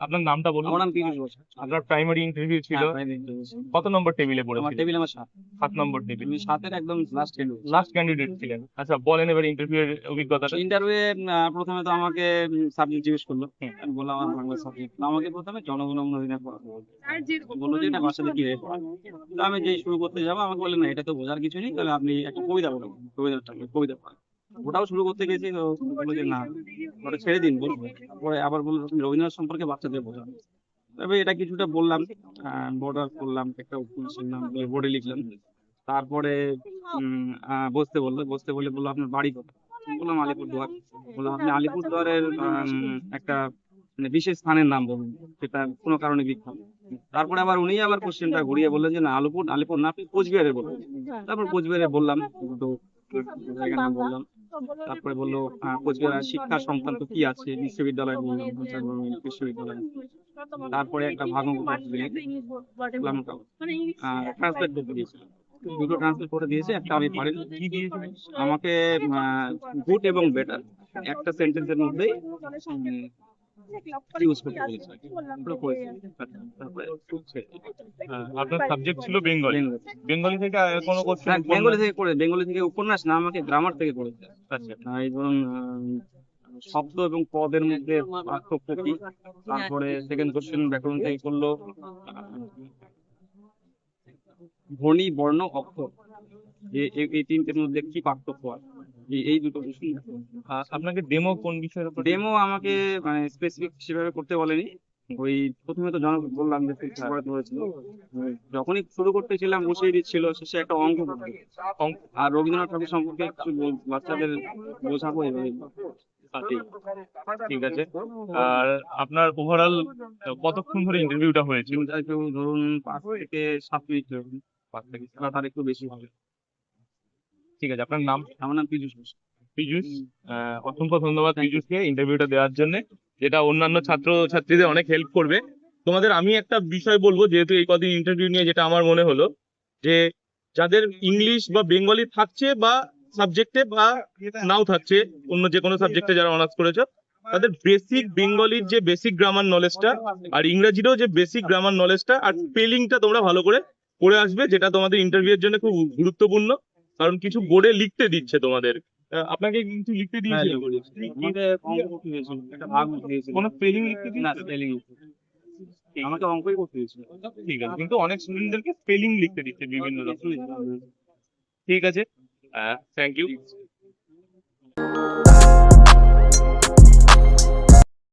আপনার নামটা বলুন। আমার নাম পীযূষ বসাক। আপনার প্রাইমারি ইন্টারভিউ ছিল, হ্যাঁ, প্রাইভেট ইন্টারভিউ। কত নম্বর টেবিলে আমার পড়েছিল? টেবিল আমার 7। 7 নম্বর টেবিল। আমি 7 এর একদম লাস্ট টেবিল। লাস্ট ক্যান্ডিডেট ছিলেন। আচ্ছা বলেন এবার ইন্টারভিউ এর অভিজ্ঞতাটা। ইন্টারভিউ প্রথমে তো আমাকে সাবজেক্ট জিজ্ঞেস করলো। হুম। আমি বললাম আমার বাংলা সাবজেক্ট। আমাকে প্রথমে জনগণ অধিনায়ক পড়াতে বললো। বললো যে এটা বাসাতে কি রেখে পড়াবে। তো আমি যেই শুরু করতে যাবো আমাকে বললেন না এটা তো বোঝার কিছু নেই, তাহলে আপনি একটা কবিতা বলুন, কবিতা পড়ান। ওটাও শুরু করতে গেছি তো বললো যে না ওটা ছেড়ে দিন বলবো। পরে আবার বললো তুমি রবীন্দ্রনাথ সম্পর্কে বাচ্চাদের বোঝান। তবে এটা কিছুটা বললাম, বর্ডার করলাম, একটা উপন্যাসের নাম বোর্ডে লিখলাম। তারপরে বসতে বলে বললো আপনার বাড়ি কোথায়। বললাম আলিপুরদুয়ার। বললাম আপনি আলিপুরদুয়ারের একটা মানে বিশেষ স্থানের নাম বলুন সেটা কোনো কারণে বিখ্যাত। তারপরে আবার উনি আবার কোশ্চেনটা ঘুরিয়ে বললেন যে না আলিপুর না আপনি কোচবিহারে বলুন। তারপর কোচবিহারে বললাম, তো জায়গার নাম বললাম। তারপরে বললো কোচবিহার শিক্ষা সংক্রান্ত কি আছে, বিশ্ববিদ্যালয় বললাম, বিশ্ববিদ্যালয়। তারপরে একটা ভাগবত দিলেন, ট্রান্সলেট করতে দিয়েছিলাম। দুটো ট্রান্সলেট করে দিয়েছে, একটা আমি পারি। কি দিয়েছিল? আমাকে গুড এবং বেটার একটা সেন্টেন্সের মধ্যেই ইউজ করতে বলেছে। পুরো করেছি। তারপরে আপনার সাবজেক্ট ছিল বেঙ্গলি। বেঙ্গলি। বেঙ্গলি থেকে কোনো কোশ্চেন? হ্যাঁ, বেঙ্গলি থেকে উপন্যাস না, আমাকে গ্রামার থেকে করেছে। আচ্ছা। এই ধরুন শব্দ এবং পদের মধ্যে পার্থক্য কি। তারপরে সেকেন্ড কোশ্চেন ব্যাকরণ থেকে করলো ধ্বনি বর্ণ অক্ষর এই তিনটের মধ্যে কি পার্থক্য আছে, এই দুটো কোশ্চেন। আপনাকে ডেমো কোন বিষয়ের উপর? ডেমো আমাকে মানে স্পেসিফিক সেভাবে করতে বলেনি। ওই প্রথমে তো বললাম যে ফিক্স করাতে হয়েছিল। যখনই শুরু করতেছিলাম বসিয়ে দিচ্ছিল, শেষে একটা অঙ্ক করতে। অঙ্ক? আর রবীন্দ্রনাথ ঠাকুর সম্পর্কে কিছু বাচ্চাদের বোঝাবো এইভাবে। ঠিক ঠিক আছে। আর আপনার ওভারঅল কতক্ষণ ধরে ইন্টারভিউটা হয়েছিল? ধরুন 5 থেকে 7 মিনিট এরকম। 5 থেকে 7, তার একটু বেশি হবে। ঠিক আছে, আপনার নাম? আমার নাম পীযূষ বসাক। পীযূষ, অসংখ্য ধন্যবাদ পীযূষকে ইন্টারভিউটা দেওয়ার জন্য, যেটা অন্যান্য ছাত্র ছাত্রীদের অনেক হেল্প করবে। তোমাদের আমি একটা বিষয় বলবো, যেহেতু এই কদিন ইন্টারভিউ নিয়ে যেটা আমার মনে হলো, যে যাদের ইংলিশ বা বেঙ্গলি থাকছে বা সাবজেক্টে বা নাও থাকছে, অন্য যে কোনো সাবজেক্টে যারা অনার্স করেছো, তাদের বেসিক বেঙ্গলির যে বেসিক গ্রামার নলেজটা আর ইংরেজিরও যে বেসিক গ্রামার নলেজটা আর স্পেলিংটা তোমরা ভালো করে পড়ে আসবে, যেটা তোমাদের ইন্টারভিউ এর জন্য খুব গুরুত্বপূর্ণ। কারণ কিছু বোর্ডে লিখতে দিচ্ছে তোমাদের, আপনাকে কিন্তু লিখতে দিয়েছিল। আমাকে অঙ্ক করতে দিয়েছিল, একটা ভাগ করতে দিয়েছিল। কোনো স্পেলিং লিখতে না, দিয়েছিল? স্পেলিং আমাকে অঙ্কই করতে দিয়েছিল। ঠিক আছে, কিন্তু অনেক স্টুডেন্টদেরকে স্পেলিং লিখতে দিচ্ছে বিভিন্ন রকম। ঠিক আছে, থ্যাংক ইউ।